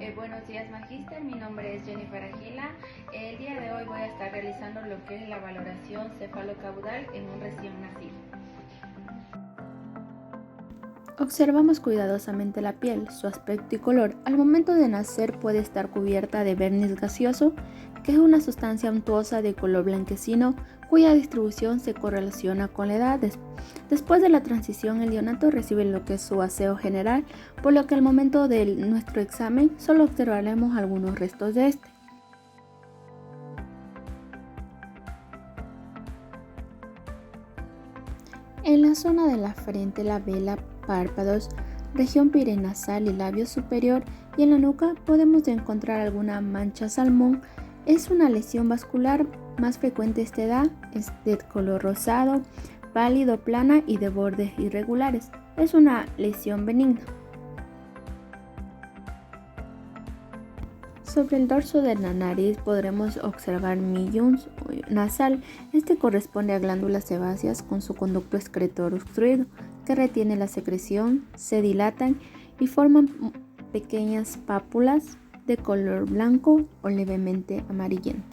Buenos días, Magíster. Mi nombre es Jennifer Aguila. El día de hoy voy a estar realizando lo que es la valoración cefalocaudal en un recién nacido. Observamos cuidadosamente la piel, su aspecto y color. Al momento de nacer puede estar cubierta de vernis gaseoso, que es una sustancia untuosa de color blanquecino cuya distribución se correlaciona con la edad. Después de la transición, el neonato recibe lo que es su aseo general, por lo que al momento de nuestro examen solo observaremos algunos restos de este. En la zona de la frente, la vela, párpados, región pirenasal y labio superior y en la nuca podemos encontrar alguna mancha salmón. Es una lesión vascular más frecuente a esta edad, es de color rosado, pálido, plana y de bordes irregulares. Es una lesión benigna. Sobre el dorso de la nariz podremos observar millón nasal. Este corresponde a glándulas sebáceas con su conducto excretor obstruido, que retiene la secreción, se dilatan y forman pequeñas pápulas de color blanco o levemente amarillento.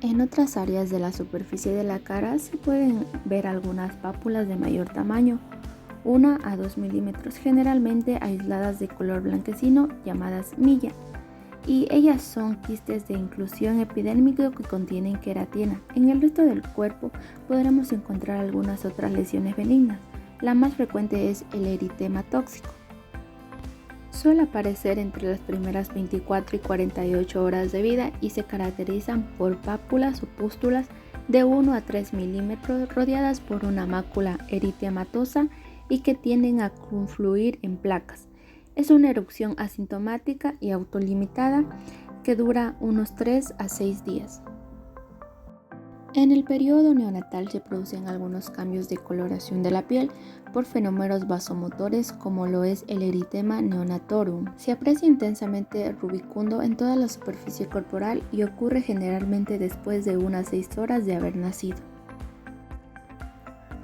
En otras áreas de la superficie de la cara se pueden ver algunas pápulas de mayor tamaño, 1 a 2 milímetros, generalmente aisladas de color blanquecino, llamadas milla, y ellas son quistes de inclusión epidérmica que contienen queratina. En el resto del cuerpo podremos encontrar algunas otras lesiones benignas. La más frecuente es el eritema tóxico. Suele aparecer entre las primeras 24 y 48 horas de vida y se caracterizan por pápulas o pústulas de 1 a 3 milímetros rodeadas por una mácula eritematosa y que tienden a confluir en placas. Es una erupción asintomática y autolimitada que dura unos 3 a 6 días. En el periodo neonatal se producen algunos cambios de coloración de la piel por fenómenos vasomotores como lo es el eritema neonatorum. Se aprecia intensamente rubicundo en toda la superficie corporal y ocurre generalmente después de unas 6 horas de haber nacido.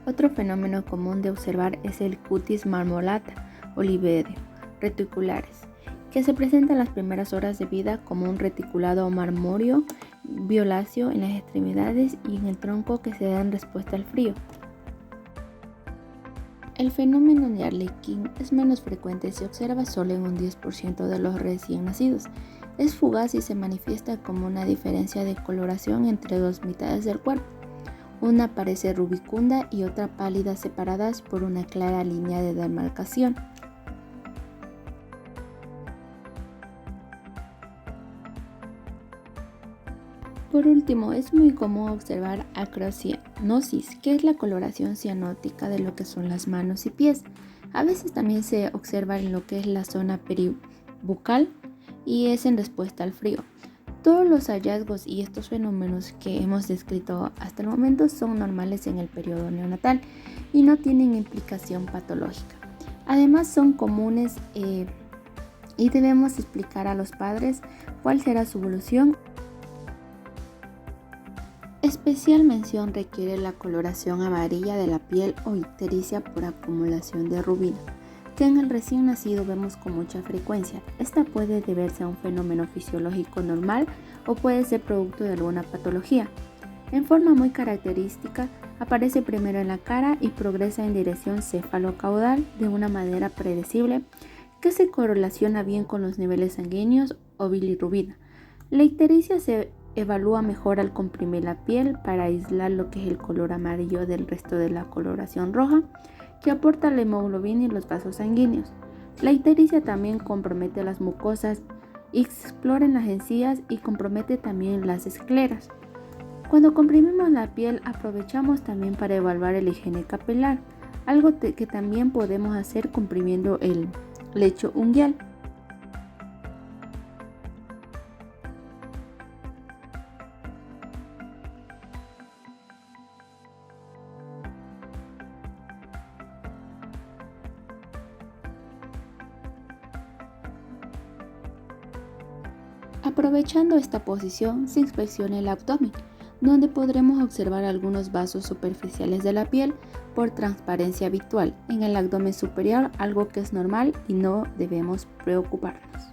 Otro fenómeno común de observar es el cutis marmolata o livedo reticulares, que se presenta en las primeras horas de vida como un reticulado marmóreo violáceo en las extremidades y en el tronco que se da en respuesta al frío. El fenómeno de Arlequín es menos frecuente y se observa solo en un 10% de los recién nacidos. Es fugaz y se manifiesta como una diferencia de coloración entre dos mitades del cuerpo. Una parece rubicunda y otra pálida, separadas por una clara línea de demarcación. Por último, es muy común observar acrocianosis, que es la coloración cianótica de lo que son las manos y pies. A veces también se observa en lo que es la zona peribucal y es en respuesta al frío. Todos los hallazgos y estos fenómenos que hemos descrito hasta el momento son normales en el periodo neonatal y no tienen implicación patológica. Además son comunes y debemos explicar a los padres cuál será su evolución. Especial mención requiere la coloración amarilla de la piel o ictericia por acumulación de rubina, que en el recién nacido vemos con mucha frecuencia. Esta puede deberse a un fenómeno fisiológico normal o puede ser producto de alguna patología. En forma muy característica, aparece primero en la cara y progresa en dirección cefalocaudal de una manera predecible que se correlaciona bien con los niveles sanguíneos o bilirrubina. La ictericia se evalúa mejor al comprimir la piel para aislar lo que es el color amarillo del resto de la coloración roja que aporta la hemoglobina y los vasos sanguíneos. La ictericia también compromete las mucosas, explora en las encías y compromete también las escleras. Cuando comprimimos la piel aprovechamos también para evaluar el higiene capilar, algo que también podemos hacer comprimiendo el lecho unguial. Aprovechando esta posición, se inspecciona el abdomen, donde podremos observar algunos vasos superficiales de la piel por transparencia habitual en el abdomen superior, algo que es normal y no debemos preocuparnos.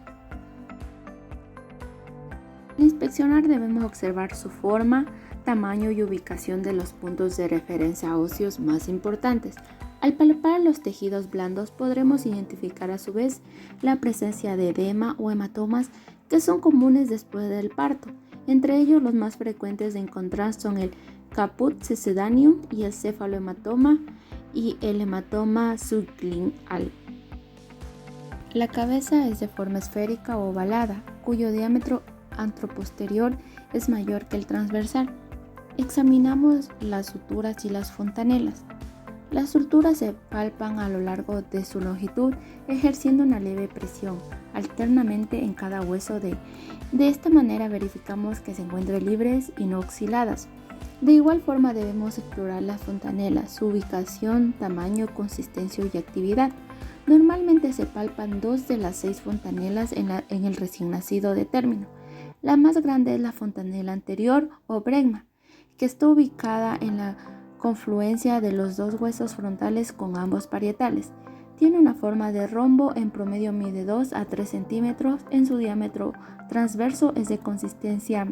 Al inspeccionar debemos observar su forma, tamaño y ubicación de los puntos de referencia óseos más importantes. Al palpar los tejidos blandos podremos identificar a su vez la presencia de edema o hematomas que son comunes después del parto. Entre ellos los más frecuentes de encontrar son el caput succedaneum y el cefalohematoma y el hematoma subclinical. La cabeza es de forma esférica o ovalada, cuyo diámetro anteroposterior es mayor que el transversal. Examinamos las suturas y las fontanelas. Las suturas se palpan a lo largo de su longitud, ejerciendo una leve presión alternamente en cada hueso. De esta manera verificamos que se encuentren libres y no osciladas. De igual forma debemos explorar las fontanelas, su ubicación, tamaño, consistencia y actividad. Normalmente se palpan 2 de las 6 fontanelas en el recién nacido de término. La más grande es la fontanela anterior o bregma, que está ubicada en la confluencia de los 2 huesos frontales con ambos parietales. Tiene una forma de rombo, en promedio mide 2 a 3 centímetros, en su diámetro transverso es de consistencia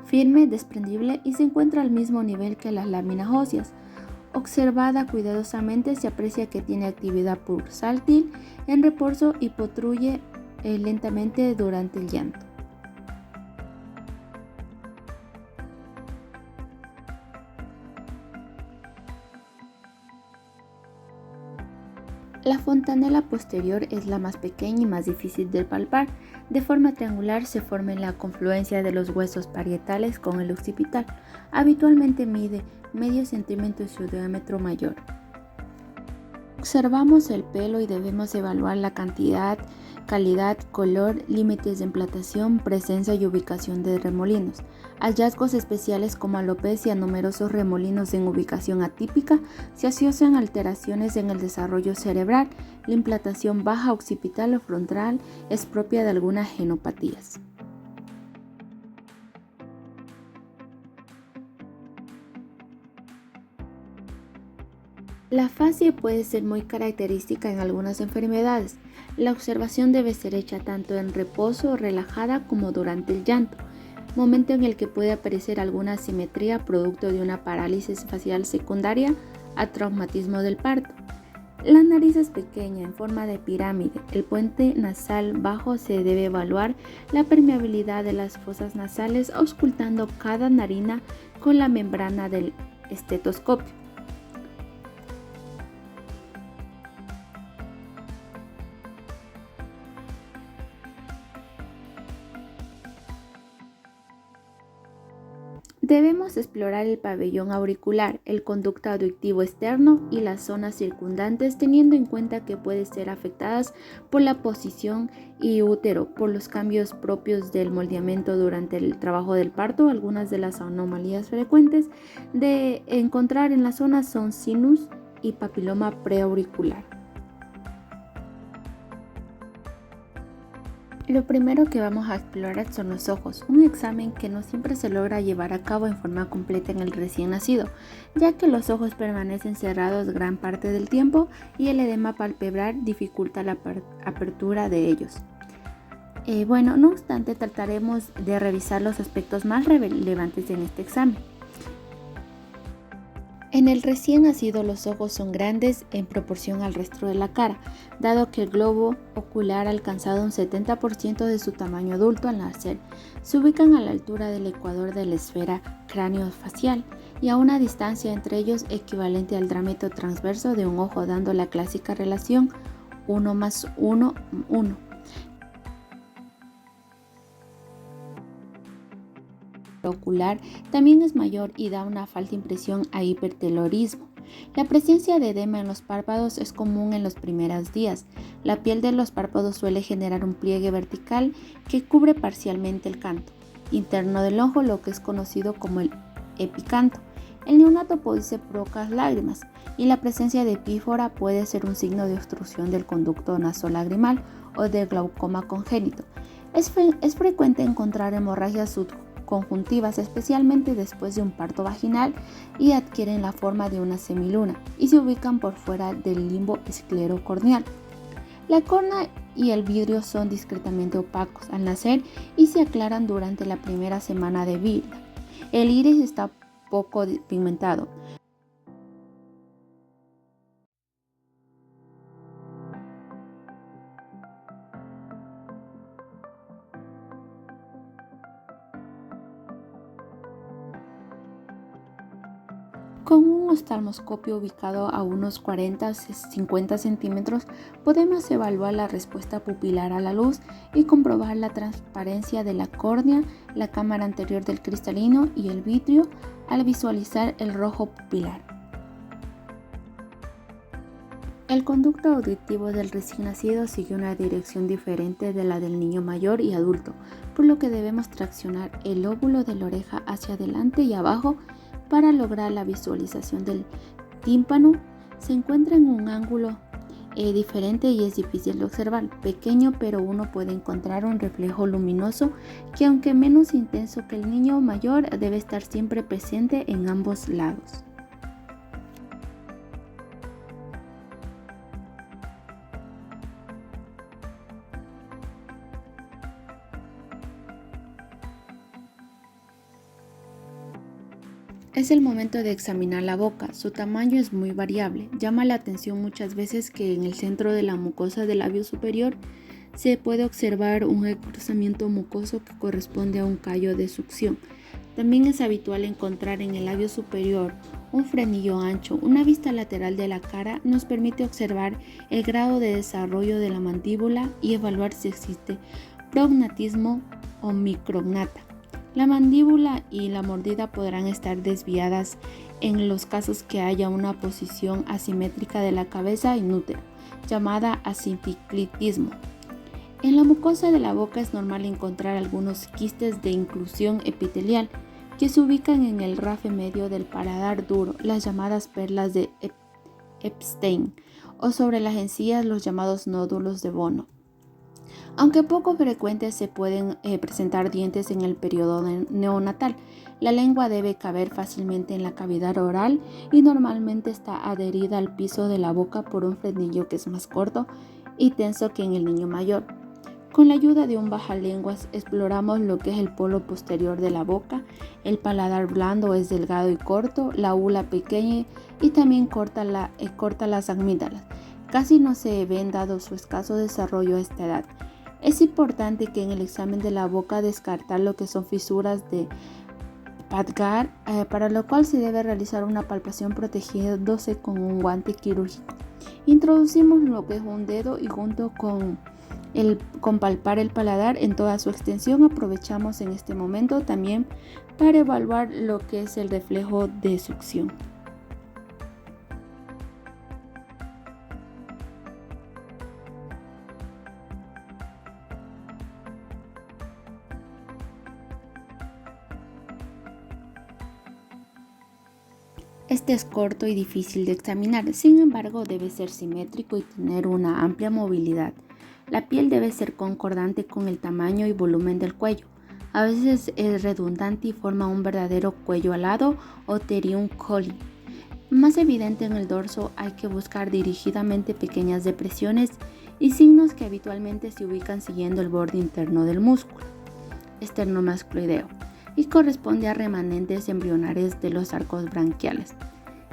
firme, desprendible y se encuentra al mismo nivel que las láminas óseas. Observada cuidadosamente se aprecia que tiene actividad pulsátil en reposo y protruye lentamente durante el llanto. La fontanela posterior es la más pequeña y más difícil de palpar. De forma triangular se forma en la confluencia de los huesos parietales con el occipital. Habitualmente mide medio centímetro y su diámetro mayor. Observamos el pelo y debemos evaluar la cantidad, calidad, color, límites de implantación, presencia y ubicación de remolinos. Hallazgos especiales como alopecia, numerosos remolinos en ubicación atípica se asocian a alteraciones en el desarrollo cerebral. La implantación baja occipital o frontal es propia de algunas genopatías. La afasia puede ser muy característica en algunas enfermedades. La observación debe ser hecha tanto en reposo o relajada como durante el llanto, momento en el que puede aparecer alguna asimetría producto de una parálisis facial secundaria a traumatismo del parto. La nariz es pequeña, en forma de pirámide. El puente nasal bajo se debe evaluar la permeabilidad de las fosas nasales auscultando cada narina con la membrana del estetoscopio. Debemos explorar el pabellón auricular, el conducto auditivo externo y las zonas circundantes, teniendo en cuenta que pueden ser afectadas por la posición y útero, por los cambios propios del moldeamiento durante el trabajo del parto. Algunas de las anomalías frecuentes de encontrar en la zona son sinus y papiloma preauricular. Lo primero que vamos a explorar son los ojos, un examen que no siempre se logra llevar a cabo en forma completa en el recién nacido, ya que los ojos permanecen cerrados gran parte del tiempo y el edema palpebral dificulta la apertura de ellos. No obstante, trataremos de revisar los aspectos más relevantes en este examen. En el recién nacido los ojos son grandes en proporción al resto de la cara, dado que el globo ocular ha alcanzado un 70% de su tamaño adulto al nacer. Se ubican a la altura del ecuador de la esfera craneofacial y a una distancia entre ellos equivalente al diámetro transverso de un ojo, dando la clásica relación 1+1:1. Ocular también es mayor y da una falsa impresión a hipertelorismo. La presencia de edema en los párpados es común en los primeros días. La piel de los párpados suele generar un pliegue vertical que cubre parcialmente el canto interno del ojo, lo que es conocido como el epicanto. El neonato produce pocas lágrimas y la presencia de epífora puede ser un signo de obstrucción del conducto nasolagrimal o de glaucoma congénito. Es frecuente encontrar hemorragias conjuntivas, especialmente después de un parto vaginal, y adquieren la forma de una semiluna y se ubican por fuera del limbo esclerocorneal. La córnea y el vidrio son discretamente opacos al nacer y se aclaran durante la primera semana de vida. El iris está poco pigmentado. Con un oftalmoscopio ubicado a unos 40-50 centímetros podemos evaluar la respuesta pupilar a la luz y comprobar la transparencia de la córnea, la cámara anterior del cristalino y el vitrio al visualizar el rojo pupilar. El conducto auditivo del recién nacido sigue una dirección diferente de la del niño mayor y adulto, por lo que debemos traccionar el lóbulo de la oreja hacia adelante y abajo para lograr la visualización del tímpano. Se encuentra en un ángulo diferente y es difícil de observar, pequeño, pero uno puede encontrar un reflejo luminoso que, aunque menos intenso que el niño mayor, debe estar siempre presente en ambos lados. Es el momento de examinar la boca. Su tamaño es muy variable. Llama la atención muchas veces que en el centro de la mucosa del labio superior se puede observar un engrosamiento mucoso que corresponde a un callo de succión. También es habitual encontrar en el labio superior un frenillo ancho. Una vista lateral de la cara nos permite observar el grado de desarrollo de la mandíbula y evaluar si existe prognatismo o micrognata. La mandíbula y la mordida podrán estar desviadas en los casos que haya una posición asimétrica de la cabeza inútera, llamada asinclitismo. En la mucosa de la boca es normal encontrar algunos quistes de inclusión epitelial que se ubican en el rafe medio del paladar duro, las llamadas perlas de Epstein, o sobre las encías, los llamados nódulos de Bono. Aunque poco frecuentes, se pueden presentar dientes en el periodo neonatal. La lengua debe caber fácilmente en la cavidad oral y normalmente está adherida al piso de la boca por un frenillo que es más corto y tenso que en el niño mayor. Con la ayuda de un bajalenguas exploramos lo que es el polo posterior de la boca. El paladar blando es delgado y corto, la ula pequeña y también corta las amígdalas. Casi no se ven dado su escaso desarrollo a esta edad. Es importante que en el examen de la boca descartar lo que son fisuras de Padgar, para lo cual se debe realizar una palpación protegiéndose con un guante quirúrgico. Introducimos lo que es un dedo y junto con palpar el paladar en toda su extensión, aprovechamos en este momento también para evaluar lo que es el reflejo de succión. Este es corto y difícil de examinar, sin embargo debe ser simétrico y tener una amplia movilidad. La piel debe ser concordante con el tamaño y volumen del cuello. A veces es redundante y forma un verdadero cuello alado o pterium colli. Más evidente en el dorso, hay que buscar dirigidamente pequeñas depresiones y signos que habitualmente se ubican siguiendo el borde interno del músculo esternomascloideo y corresponde a remanentes embrionarios de los arcos branquiales.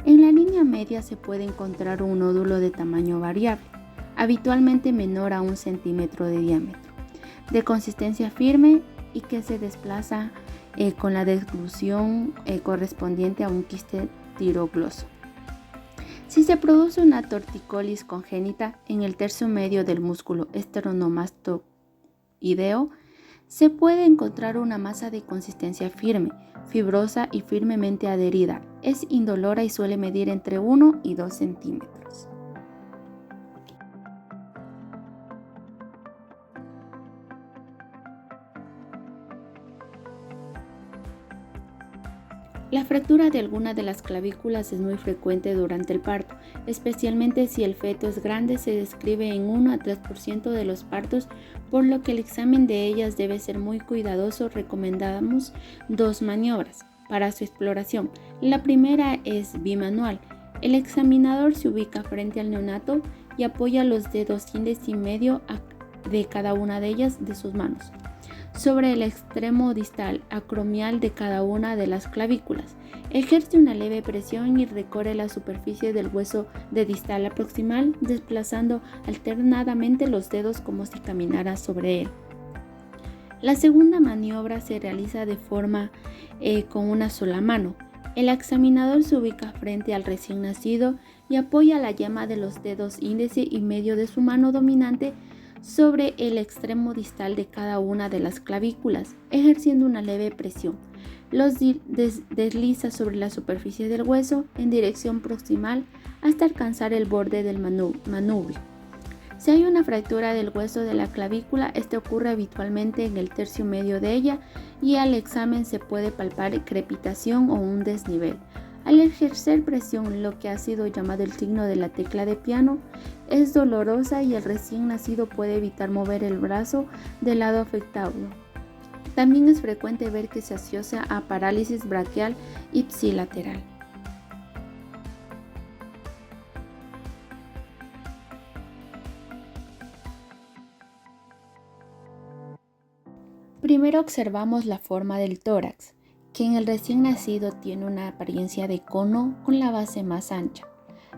En la línea media se puede encontrar un nódulo de tamaño variable, habitualmente menor a 1 centímetro de diámetro, de consistencia firme y que se desplaza con la deglución correspondiente a un quiste tirogloso. Si se produce una torticolis congénita en el tercio medio del músculo esternomastoideo, se puede encontrar una masa de consistencia firme, fibrosa y firmemente adherida. Es indolora y suele medir entre 1 y 2 centímetros. La fractura de alguna de las clavículas es muy frecuente durante el parto, especialmente si el feto es grande. Se describe en 1 a 3% de los partos, por lo que el examen de ellas debe ser muy cuidadoso. Recomendamos 2 maniobras para su exploración. La primera es bimanual. El examinador se ubica frente al neonato y apoya los dedos índice y medio de cada una de ellas de sus manos sobre el extremo distal acromial de cada una de las clavículas. Ejerce una leve presión y recorre la superficie del hueso de distal proximal, desplazando alternadamente los dedos como si caminara sobre él. La segunda maniobra se realiza de forma con una sola mano. El examinador se ubica frente al recién nacido y apoya la yema de los dedos índice y medio de su mano dominante sobre el extremo distal de cada una de las clavículas, ejerciendo una leve presión. Los desliza sobre la superficie del hueso en dirección proximal hasta alcanzar el borde del manubrio. Si hay una fractura del hueso de la clavícula, este ocurre habitualmente en el tercio medio de ella y al examen se puede palpar crepitación o un desnivel. Al ejercer presión, lo que ha sido llamado el signo de la tecla de piano, es dolorosa y el recién nacido puede evitar mover el brazo del lado afectado. También es frecuente ver que se asocia a parálisis braquial ipsilateral. Primero observamos la forma del tórax, que en el recién nacido tiene una apariencia de cono con la base más ancha.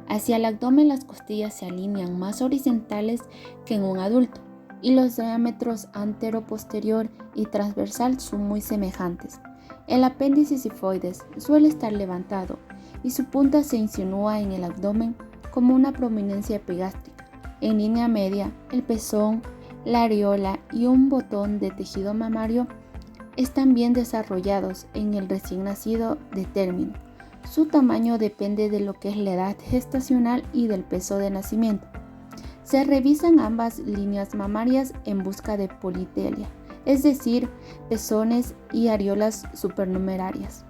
Hacia el abdomen las costillas se alinean más horizontales que en un adulto y los diámetros antero-posterior y transversal son muy semejantes. El apéndice sifoides suele estar levantado y su punta se insinúa en el abdomen como una prominencia epigástrica. En línea media, el pezón, la areola y un botón de tejido mamario están bien desarrollados en el recién nacido de término. Su tamaño depende de lo que es la edad gestacional y del peso de nacimiento. Se revisan ambas líneas mamarias en busca de politelia, es decir, pezones y areolas supernumerarias,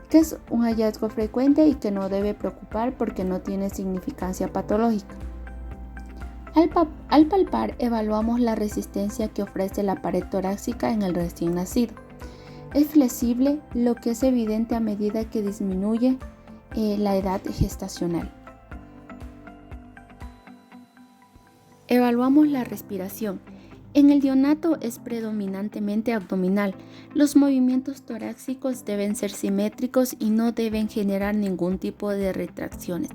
que es un hallazgo frecuente y que no debe preocupar porque no tiene significancia patológica. Al palpar, evaluamos la resistencia que ofrece la pared torácica en el recién nacido. Es flexible, lo que es evidente a medida que disminuye la edad gestacional. Evaluamos la respiración. En el neonato es predominantemente abdominal. Los movimientos torácicos deben ser simétricos y no deben generar ningún tipo de retracciones.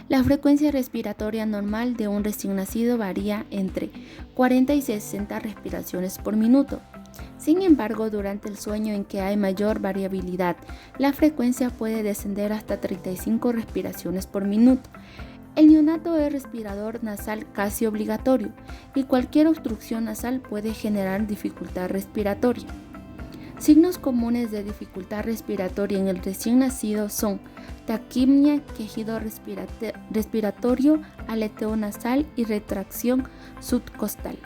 La frecuencia respiratoria normal de un recién nacido varía entre 40 y 60 respiraciones por minuto. Sin embargo, durante el sueño en que hay mayor variabilidad, la frecuencia puede descender hasta 35 respiraciones por minuto. El neonato es respirador nasal casi obligatorio y cualquier obstrucción nasal puede generar dificultad respiratoria. Signos comunes de dificultad respiratoria en el recién nacido son taquipnia, quejido respiratorio, aleteo nasal y retracción subcostal.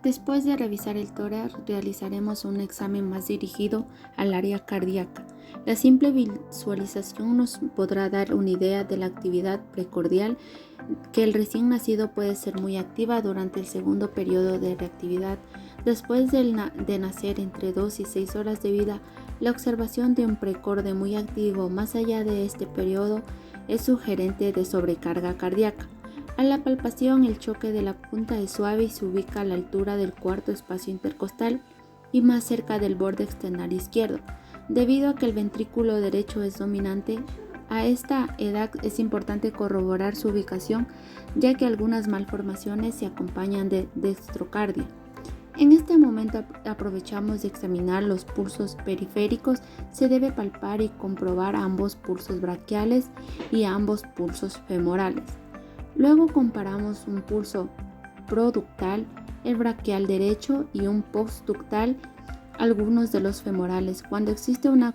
Después de revisar el tórax, realizaremos un examen más dirigido al área cardíaca. La simple visualización nos podrá dar una idea de la actividad precordial, que el recién nacido puede ser muy activa durante el segundo periodo de reactividad. Después de nacer, entre 2 y 6 horas de vida, la observación de un precorde muy activo más allá de este periodo es sugerente de sobrecarga cardíaca. A la palpación, el choque de la punta es suave y se ubica a la altura del cuarto espacio intercostal y más cerca del borde externo izquierdo. Debido a que el ventrículo derecho es dominante, a esta edad es importante corroborar su ubicación, ya que algunas malformaciones se acompañan de dextrocardia. En este momento aprovechamos de examinar los pulsos periféricos. Se debe palpar y comprobar ambos pulsos braquiales y ambos pulsos femorales. Luego comparamos un pulso productal, el braquial derecho, y un postductal, algunos de los femorales. Cuando existe una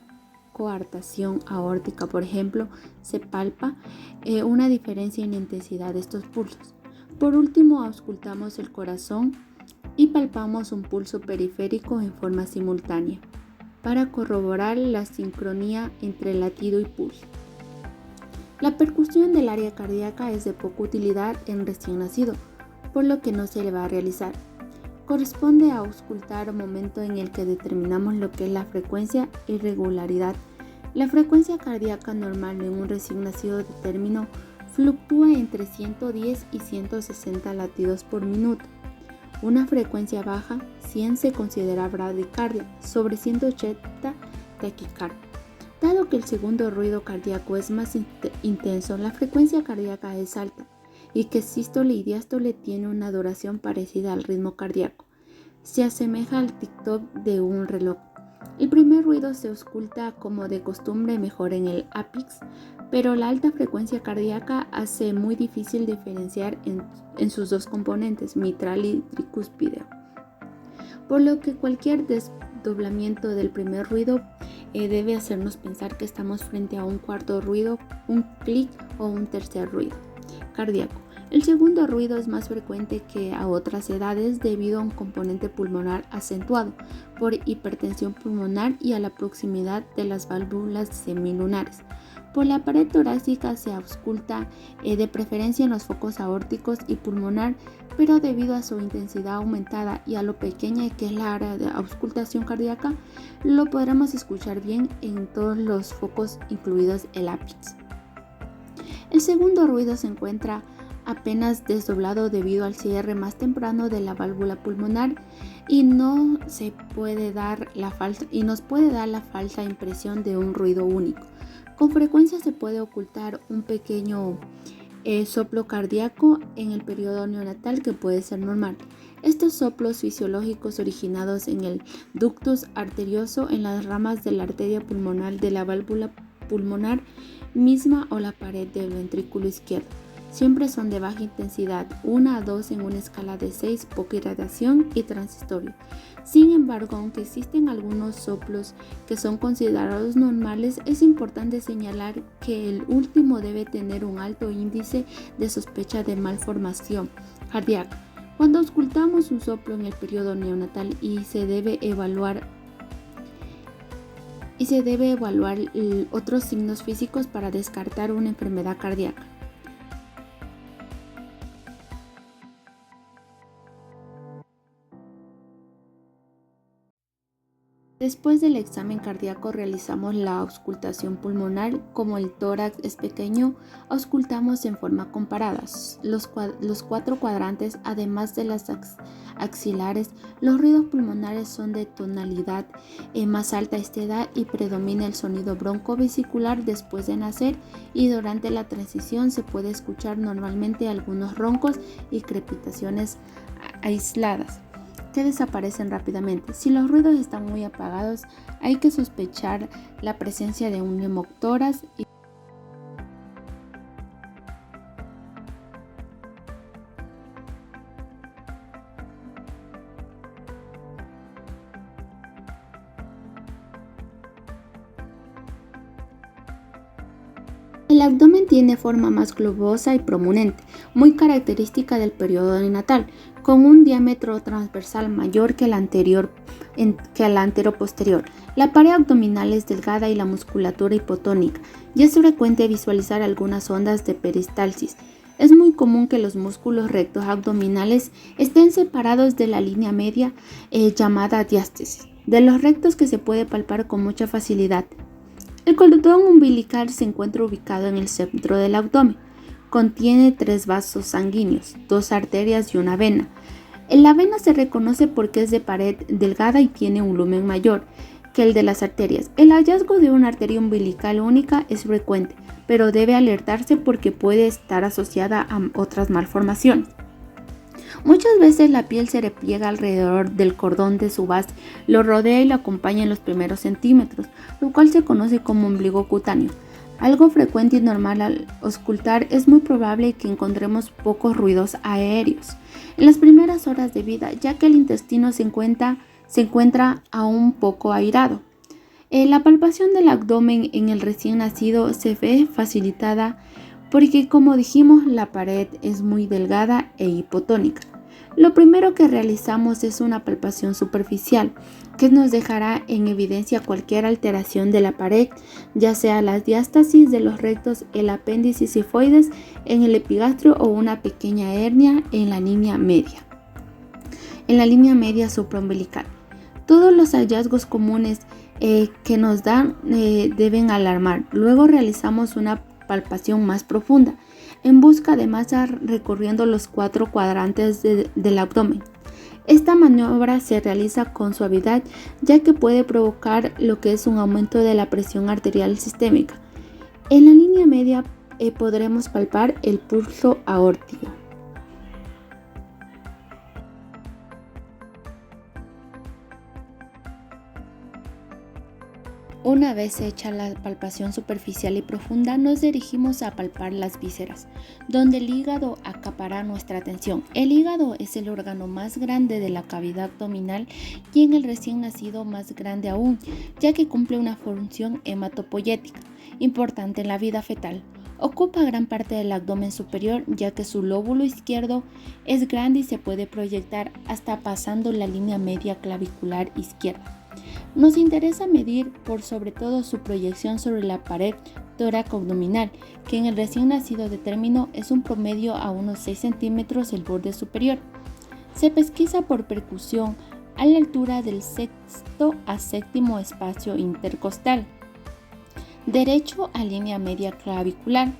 coartación aórtica, por ejemplo, se palpa una diferencia en la intensidad de estos pulsos. Por último, auscultamos el corazón y palpamos un pulso periférico en forma simultánea para corroborar la sincronía entre latido y pulso. La percusión del área cardíaca es de poca utilidad en recién nacido, por lo que no se le va a realizar. Corresponde a auscultar el momento en el que determinamos lo que es la frecuencia y regularidad. La frecuencia cardíaca normal en un recién nacido de término fluctúa entre 110 y 160 latidos por minuto. Una frecuencia baja, 100, se considera bradicardia, sobre 180 taquicardia. Dado que el segundo ruido cardíaco es más intenso, la frecuencia cardíaca es alta y que sístole y diástole tiene una duración parecida al ritmo cardíaco. Se asemeja al tic-toc de un reloj. El primer ruido se ausculta como de costumbre mejor en el ápice, pero la alta frecuencia cardíaca hace muy difícil diferenciar en sus dos componentes, mitral y tricúspide, por lo que cualquier desdoblamiento del primer ruido debe hacernos pensar que estamos frente a un cuarto ruido, un clic o un tercer ruido cardíaco. El segundo ruido es más frecuente que a otras edades debido a un componente pulmonar acentuado por hipertensión pulmonar y a la proximidad de las válvulas semilunares. Por la pared torácica se ausculta de preferencia en los focos aórticos y pulmonar, pero debido a su intensidad aumentada y a lo pequeña que es la área de auscultación cardíaca, lo podremos escuchar bien en todos los focos, incluidos el ápice. El segundo ruido se encuentra apenas desdoblado debido al cierre más temprano de la válvula pulmonar y nos puede dar la falsa impresión de un ruido único. Con frecuencia se puede ocultar un pequeño soplo cardíaco en el periodo neonatal que puede ser normal. Estos soplos fisiológicos originados en el ductus arterioso, en las ramas de la arteria pulmonar de la válvula pulmonar misma o la pared del ventrículo izquierdo. Siempre son de baja intensidad, 1 a 2 en una escala de 6, poca irradiación y transistorio. Sin embargo, aunque existen algunos soplos que son considerados normales, es importante señalar que el último debe tener un alto índice de sospecha de malformación cardíaca. Cuando auscultamos un soplo en el periodo neonatal y se debe evaluar otros signos físicos para descartar una enfermedad cardíaca. Después del examen cardíaco realizamos la auscultación pulmonar. Como el tórax es pequeño, auscultamos en forma comparada los 4 cuadrantes, además de las axilares. Los ruidos pulmonares son de tonalidad más alta a esta edad y predomina el sonido broncovesicular después de nacer, y durante la transición se puede escuchar normalmente algunos roncos y crepitaciones aisladas que desaparecen rápidamente. Si los ruidos están muy apagados, hay que sospechar la presencia de un neumotórax. El abdomen tiene forma más globosa y prominente, muy característica del periodo neonatal, con un diámetro transversal mayor que el anteroposterior. La pared abdominal es delgada y la musculatura hipotónica, y es frecuente visualizar algunas ondas de peristalsis. Es muy común que los músculos rectos abdominales estén separados de la línea media llamada diástasis, de los rectos que se puede palpar con mucha facilidad. El cordón umbilical se encuentra ubicado en el centro del abdomen. Contiene 3 vasos sanguíneos, 2 arterias y una vena. La vena se reconoce porque es de pared delgada y tiene un lumen mayor que el de las arterias. El hallazgo de una arteria umbilical única es frecuente, pero debe alertarse porque puede estar asociada a otras malformaciones. Muchas veces la piel se repliega alrededor del cordón de su base, lo rodea y lo acompaña en los primeros centímetros, lo cual se conoce como ombligo cutáneo. Algo frecuente y normal al auscultar, es muy probable que encontremos pocos ruidos aéreos en las primeras horas de vida, ya que el intestino se encuentra aún poco airado. La palpación del abdomen en el recién nacido se ve facilitada porque, como dijimos, la pared es muy delgada e hipotónica. Lo primero que realizamos es una palpación superficial, que nos dejará en evidencia cualquier alteración de la pared, ya sea la diástasis de los rectos, el apéndice sifoides en el epigastrio o una pequeña hernia en la línea media supraumbilical. Todos los hallazgos comunes que nos dan deben alarmar. Luego realizamos una palpación más profunda en busca de masa recorriendo los 4 cuadrantes del abdomen. Esta maniobra se realiza con suavidad, ya que puede provocar lo que es un aumento de la presión arterial sistémica. En la línea media podremos palpar el pulso aórtico. Una vez hecha la palpación superficial y profunda, nos dirigimos a palpar las vísceras, donde el hígado acapará nuestra atención. El hígado es el órgano más grande de la cavidad abdominal y en el recién nacido más grande aún, ya que cumple una función hematopoyética importante en la vida fetal. Ocupa gran parte del abdomen superior, ya que su lóbulo izquierdo es grande y se puede proyectar hasta pasando la línea media clavicular izquierda. Nos interesa medir por sobre todo su proyección sobre la pared toracoabdominal, que en el recién nacido de término es un promedio a unos 6 centímetros el borde superior. Se pesquisa por percusión a la altura del sexto a séptimo espacio intercostal, derecho a línea media clavicular,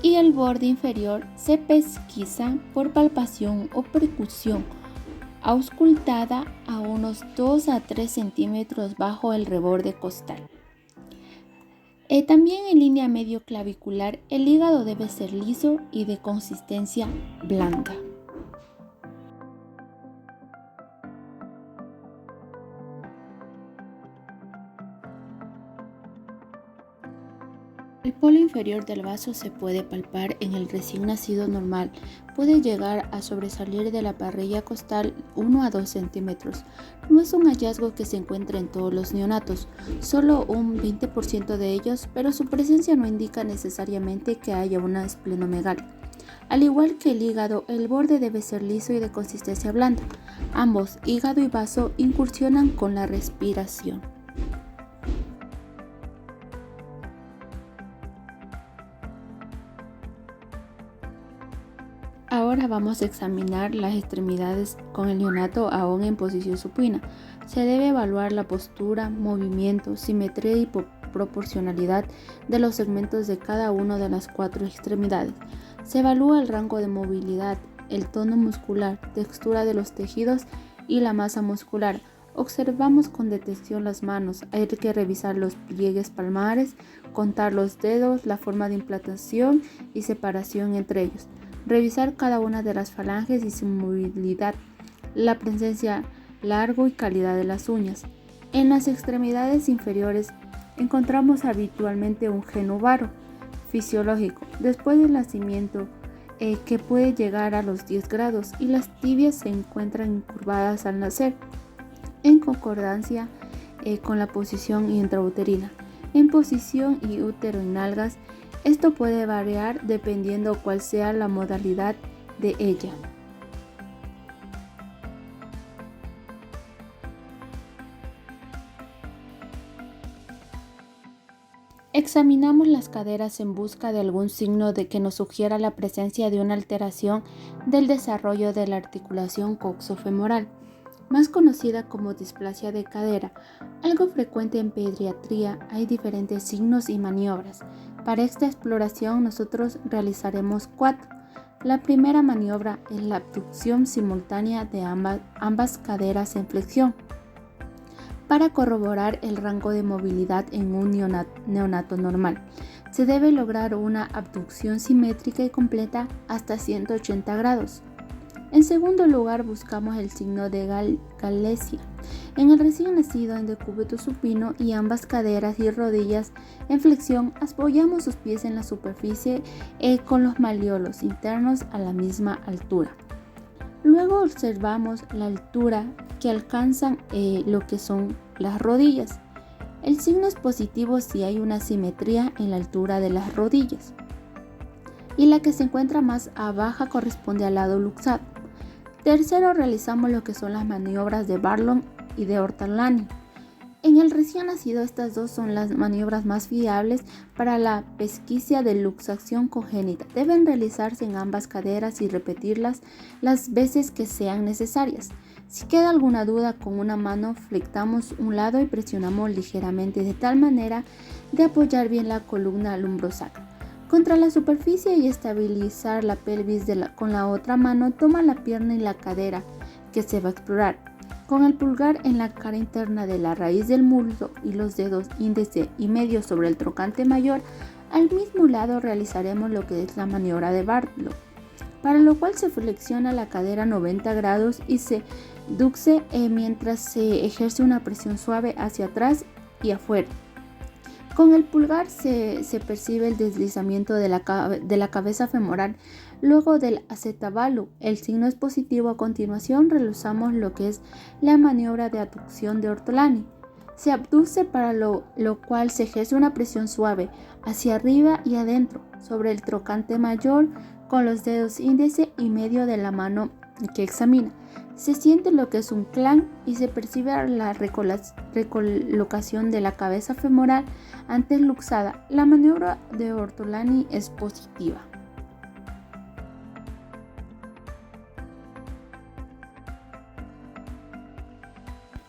y el borde inferior se pesquisa por palpación o percusión auscultada a unos 2 a 3 centímetros bajo el reborde costal. También en línea medio clavicular, el hígado debe ser liso y de consistencia blanda. El polo inferior del vaso se puede palpar en el recién nacido normal. Puede llegar a sobresalir de la parrilla costal 1 a 2 centímetros. No es un hallazgo que se encuentre en todos los neonatos, solo un 20% de ellos, pero su presencia no indica necesariamente que haya una esplenomegalia. Al igual que el hígado, el borde debe ser liso y de consistencia blanda. Ambos, hígado y vaso, incursionan con la respiración. Ahora vamos a examinar las extremidades con el neonato aún en posición supina. Se debe evaluar la postura, movimiento, simetría y proporcionalidad de los segmentos de cada una de las 4 extremidades. Se evalúa el rango de movilidad, el tono muscular, textura de los tejidos y la masa muscular. Observamos con detención las manos. Hay que revisar los pliegues palmares, contar los dedos, la forma de implantación y separación entre ellos. Revisar cada una de las falanges y su movilidad, la presencia, largo y calidad de las uñas. En las extremidades inferiores encontramos habitualmente un geno varo fisiológico después del nacimiento que puede llegar a los 10 grados y las tibias se encuentran incurvadas al nacer en concordancia con la posición intrauterina. En posición y útero en nalgas, esto puede variar dependiendo cuál sea la modalidad de ella. Examinamos las caderas en busca de algún signo de que nos sugiera la presencia de una alteración del desarrollo de la articulación coxofemoral, más conocida como displasia de cadera, algo frecuente en pediatría. Hay diferentes signos y maniobras. Para esta exploración nosotros realizaremos 4. La primera maniobra es la abducción simultánea de ambas caderas en flexión para corroborar el rango de movilidad en un neonato normal. Se debe lograr una abducción simétrica y completa hasta 180 grados. En segundo lugar, buscamos el signo de Galecia en el recién nacido en decúbito supino y ambas caderas y rodillas en flexión. Apoyamos sus pies en la superficie con los malleolos internos a la misma altura. Luego observamos la altura que alcanzan lo que son las rodillas. El signo es positivo si hay una simetría en la altura de las rodillas y la que se encuentra más abajo corresponde al lado luxado. Tercero, realizamos lo que son las maniobras de Barlow y de Ortolani. En el recién nacido, estas dos son las maniobras más fiables para la pesquisa de luxación congénita. Deben realizarse en ambas caderas y repetirlas las veces que sean necesarias. Si queda alguna duda, con una mano flectamos un lado y presionamos ligeramente de tal manera de apoyar bien la columna lumbrosacra contra la superficie y estabilizar la pelvis con la otra mano. Toma la pierna y la cadera que se va a explorar. Con el pulgar en la cara interna de la raíz del muslo y los dedos índice y medio sobre el trocante mayor, al mismo lado realizaremos lo que es la maniobra de Barlow, para lo cual se flexiona la cadera 90 grados y se duxe mientras se ejerce una presión suave hacia atrás y afuera. Con el pulgar se percibe el deslizamiento de la cabeza femoral luego del acetabalo. El signo es positivo. A continuación realizamos lo que es la maniobra de abducción de Ortolani. Se abduce, para lo cual se ejerce una presión suave hacia arriba y adentro sobre el trocante mayor con los dedos índice y medio de la mano que examina. Se siente lo que es un clan y se percibe la recolocación de la cabeza femoral antes luxada. La maniobra de Ortolani es positiva.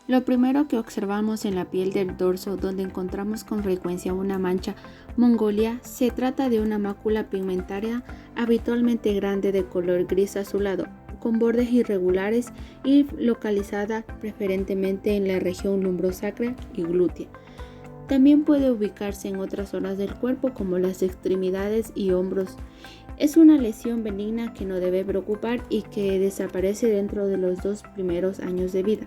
Lo primero que observamos en la piel del dorso, donde encontramos con frecuencia una mancha mongolia, se trata de una mácula pigmentaria habitualmente grande de color gris azulado, con bordes irregulares y localizada preferentemente en la región lumbrosacra y glútea. También puede ubicarse en otras zonas del cuerpo como las extremidades y hombros. Es una lesión benigna que no debe preocupar y que desaparece dentro de los 2 primeros años de vida.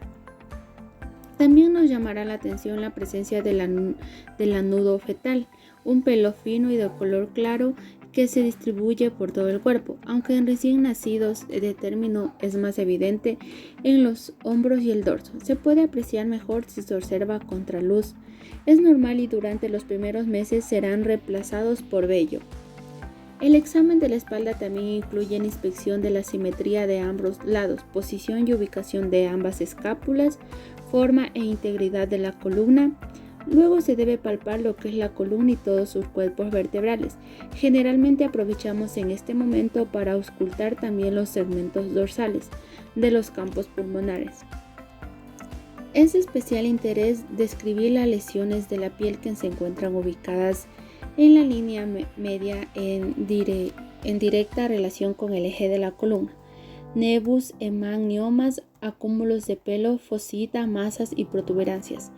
También nos llamará la atención la presencia del anudo fetal, un pelo fino y de color claro que se distribuye por todo el cuerpo, aunque en recién nacidos de término es más evidente en los hombros y el dorso. Se puede apreciar mejor si se observa contraluz. Es normal y durante los primeros meses serán reemplazados por vello. El examen de la espalda también incluye la inspección de la simetría de ambos lados, posición y ubicación de ambas escápulas, forma e integridad de la columna. Luego se debe palpar lo que es la columna y todos sus cuerpos vertebrales. Generalmente aprovechamos en este momento para auscultar también los segmentos dorsales de los campos pulmonares. Es de especial interés describir las lesiones de la piel que se encuentran ubicadas en la línea media en directa relación con el eje de la columna. Nebus, hemangiomas, acúmulos de pelo, fosita, masas y protuberancias,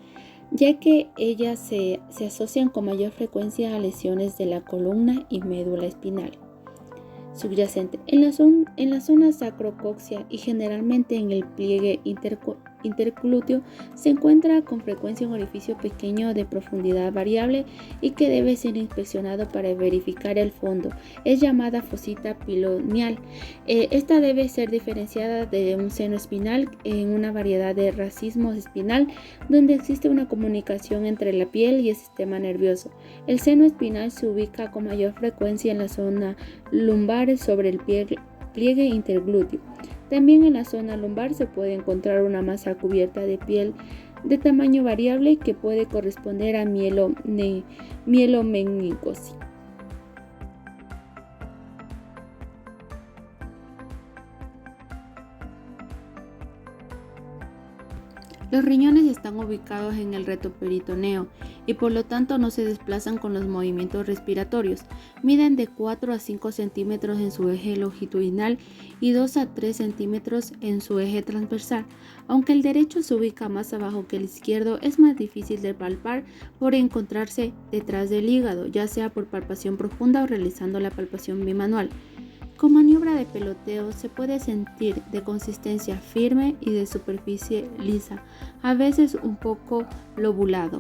ya que ellas se asocian con mayor frecuencia a lesiones de la columna y médula espinal subyacente. En la zona sacrocoxia y generalmente en el pliegue interglúteo se encuentra con frecuencia un orificio pequeño de profundidad variable y que debe ser inspeccionado para verificar el fondo. Es llamada fosita piloneal. Esta debe ser diferenciada de un seno espinal en una variedad de racismo espinal donde existe una comunicación entre la piel y el sistema nervioso. El seno espinal se ubica con mayor frecuencia en la zona lumbar sobre el pliegue interglúteo. También en la zona lumbar se puede encontrar una masa cubierta de piel de tamaño variable que puede corresponder a mielomeningocele. Los riñones están ubicados en el retroperitoneo y por lo tanto no se desplazan con los movimientos respiratorios. Miden de 4 a 5 centímetros en su eje longitudinal y 2 a 3 centímetros en su eje transversal. Aunque el derecho se ubica más abajo que el izquierdo, es más difícil de palpar por encontrarse detrás del hígado, ya sea por palpación profunda o realizando la palpación bimanual. Con maniobra de peloteo se puede sentir de consistencia firme y de superficie lisa, a veces un poco lobulado.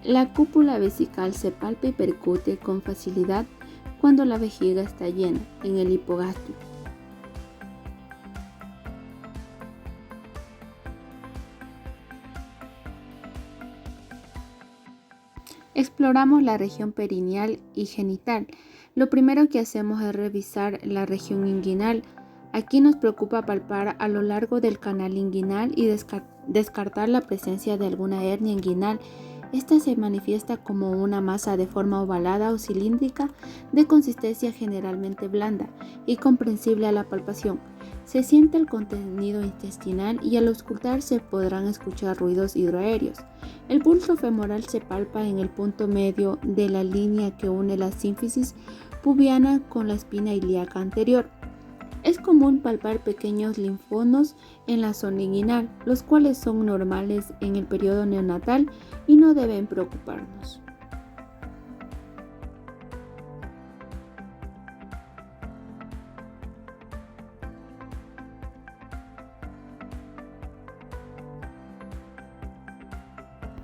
La cúpula vesical se palpa y percute con facilidad, cuando la vejiga está llena, en el hipogástrico. Exploramos la región perineal y genital. Lo primero que hacemos es revisar la región inguinal. Aquí nos preocupa palpar a lo largo del canal inguinal y descartar la presencia de alguna hernia inguinal. Esta se manifiesta como una masa de forma ovalada o cilíndrica de consistencia generalmente blanda y comprensible a la palpación. Se siente el contenido intestinal y al auscultar se podrán escuchar ruidos hidroaéreos. El bulbo femoral se palpa en el punto medio de la línea que une la sínfisis pubiana con la espina ilíaca anterior. Es común palpar pequeños linfonodos en la zona inguinal, los cuales son normales en el periodo neonatal y no deben preocuparnos.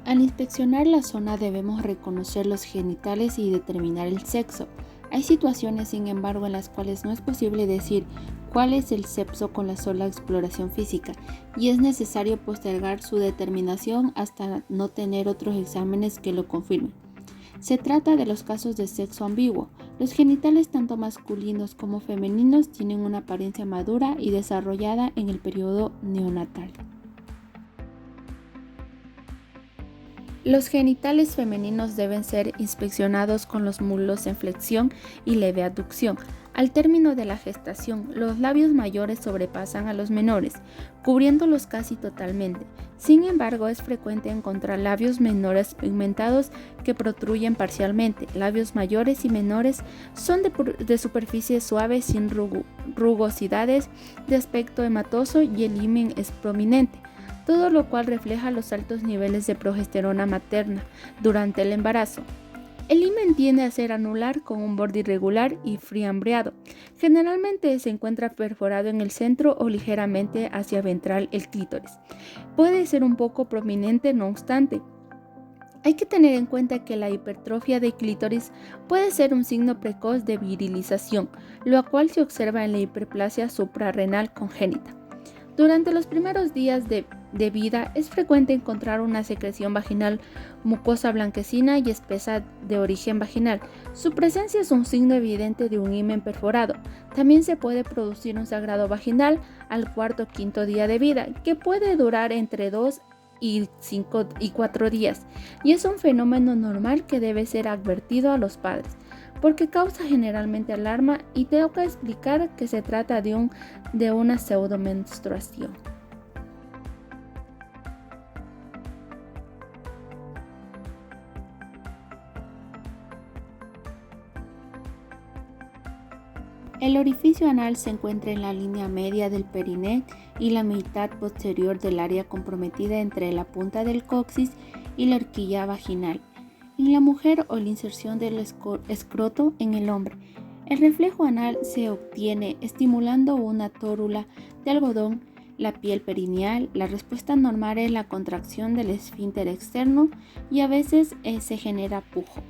Al inspeccionar la zona debemos reconocer los genitales y determinar el sexo. Hay situaciones, sin embargo, en las cuales no es posible decir cuál es el sexo con la sola exploración física y es necesario postergar su determinación hasta no tener otros exámenes que lo confirmen. Se trata de los casos de sexo ambiguo. Los genitales tanto masculinos como femeninos tienen una apariencia madura y desarrollada en el periodo neonatal. Los genitales femeninos deben ser inspeccionados con los muslos en flexión y leve aducción. Al término de la gestación, los labios mayores sobrepasan a los menores, cubriéndolos casi totalmente. Sin embargo, es frecuente encontrar labios menores pigmentados que protruyen parcialmente. Labios mayores y menores son de superficie suave sin rugosidades, de aspecto hematoso y el himen es prominente, todo lo cual refleja los altos niveles de progesterona materna durante el embarazo. El himen tiende a ser anular con un borde irregular y fiambreado. Generalmente se encuentra perforado en el centro o ligeramente hacia ventral el clítoris. Puede ser un poco prominente, no obstante. Hay que tener en cuenta que la hipertrofia del clítoris puede ser un signo precoz de virilización, lo cual se observa en la hiperplasia suprarrenal congénita. Durante los primeros días de vida es frecuente encontrar una secreción vaginal mucosa blanquecina y espesa de origen vaginal. Su presencia es un signo evidente de un himen perforado. También se puede producir un sangrado vaginal al cuarto o quinto día de vida, que puede durar entre 2 y 4 días, y es un fenómeno normal que debe ser advertido a los padres, porque causa generalmente alarma y toca explicar que se trata de una pseudomenstruación. El orificio anal se encuentra en la línea media del perineo y la mitad posterior del área comprometida entre la punta del coxis y la horquilla vaginal en la mujer o la inserción del escroto en el hombre. El reflejo anal se obtiene estimulando una tórula de algodón, la piel perineal. La respuesta normal es la contracción del esfínter externo y a veces se genera pujo.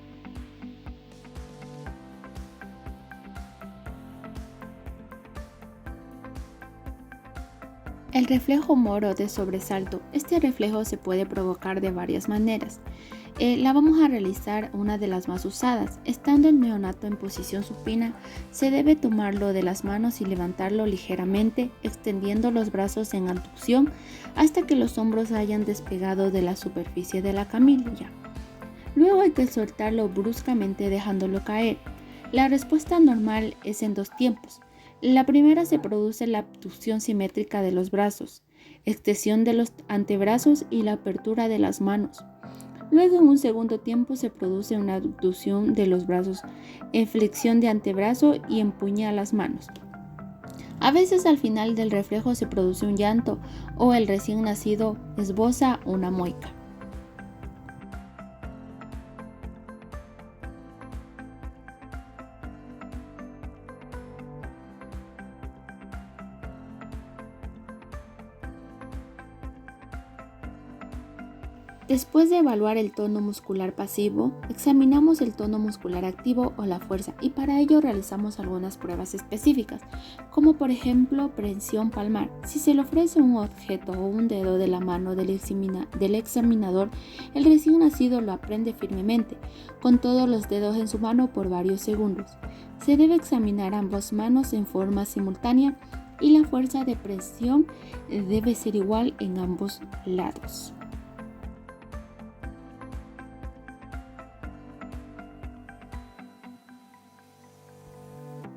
El reflejo moro de sobresalto. Este reflejo se puede provocar de varias maneras. La vamos a realizar una de las más usadas. Estando el neonato en posición supina, se debe tomarlo de las manos y levantarlo ligeramente, extendiendo los brazos en abducción hasta que los hombros hayan despegado de la superficie de la camilla. Luego hay que soltarlo bruscamente dejándolo caer. La respuesta normal es en 2 tiempos. La primera se produce la abducción simétrica de los brazos, extensión de los antebrazos y la apertura de las manos. Luego, en un segundo tiempo, se produce una abducción de los brazos, flexión de antebrazo y empuña las manos. A veces al final del reflejo se produce un llanto o el recién nacido esboza una mueca. Después de evaluar el tono muscular pasivo, examinamos el tono muscular activo o la fuerza y para ello realizamos algunas pruebas específicas, como por ejemplo presión palmar. Si se le ofrece un objeto o un dedo de la mano del examinador, el recién nacido lo aprende firmemente, con todos los dedos en su mano por varios segundos. Se debe examinar ambas manos en forma simultánea y la fuerza de presión debe ser igual en ambos lados.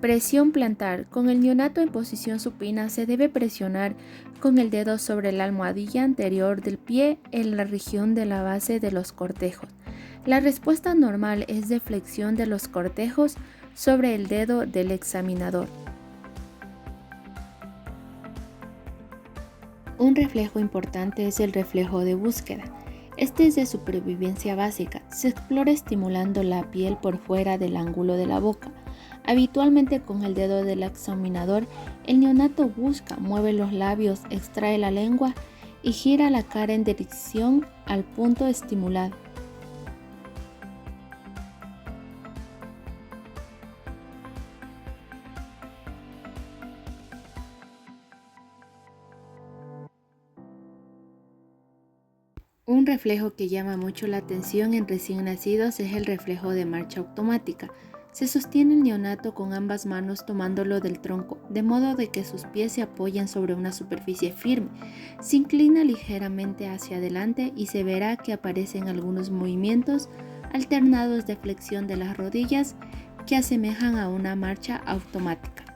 Presión plantar. Con el neonato en posición supina se debe presionar con el dedo sobre la almohadilla anterior del pie en la región de la base de los cortejos. La respuesta normal es de flexión de los cortejos sobre el dedo del examinador. Un reflejo importante es el reflejo de búsqueda. Este es de supervivencia básica. Se explora estimulando la piel por fuera del ángulo de la boca. Habitualmente con el dedo del examinador, el neonato busca, mueve los labios, extrae la lengua y gira la cara en dirección al punto estimulado. Un reflejo que llama mucho la atención en recién nacidos es el reflejo de marcha automática. Se sostiene el neonato con ambas manos tomándolo del tronco, de modo de que sus pies se apoyen sobre una superficie firme. Se inclina ligeramente hacia adelante y se verá que aparecen algunos movimientos alternados de flexión de las rodillas que asemejan a una marcha automática.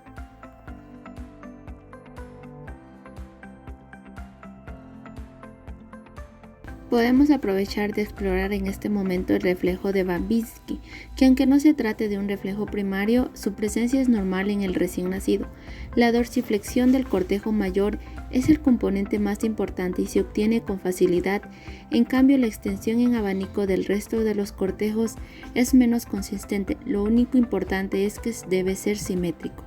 Podemos aprovechar de explorar en este momento el reflejo de Babinski, que aunque no se trate de un reflejo primario, su presencia es normal en el recién nacido. La dorsiflexión del cortejo mayor es el componente más importante y se obtiene con facilidad. En cambio, la extensión en abanico del resto de los cortejos es menos consistente. Lo único importante es que debe ser simétrico.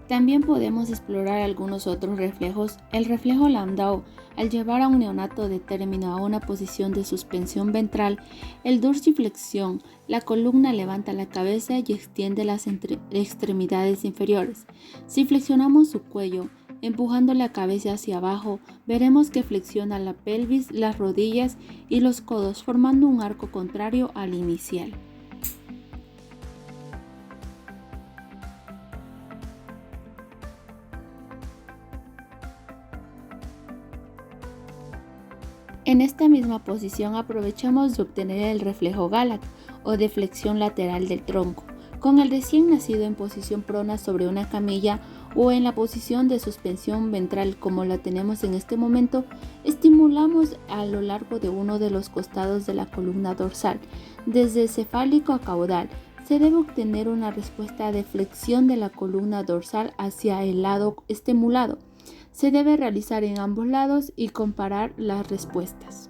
También podemos explorar algunos otros reflejos. El reflejo Landau, al llevar a un neonato de término a una posición de suspensión ventral, el dorsiflexión, la columna levanta la cabeza y extiende las extremidades inferiores. Si flexionamos su cuello, empujando la cabeza hacia abajo, veremos que flexiona la pelvis, las rodillas y los codos, formando un arco contrario al inicial. En esta misma posición aprovechamos de obtener el reflejo Galak o de flexión lateral del tronco. Con el recién nacido en posición prona sobre una camilla o en la posición de suspensión ventral como la tenemos en este momento, estimulamos a lo largo de uno de los costados de la columna dorsal, desde cefálico a caudal. Se debe obtener una respuesta de flexión de la columna dorsal hacia el lado estimulado. Se debe realizar en ambos lados y comparar las respuestas.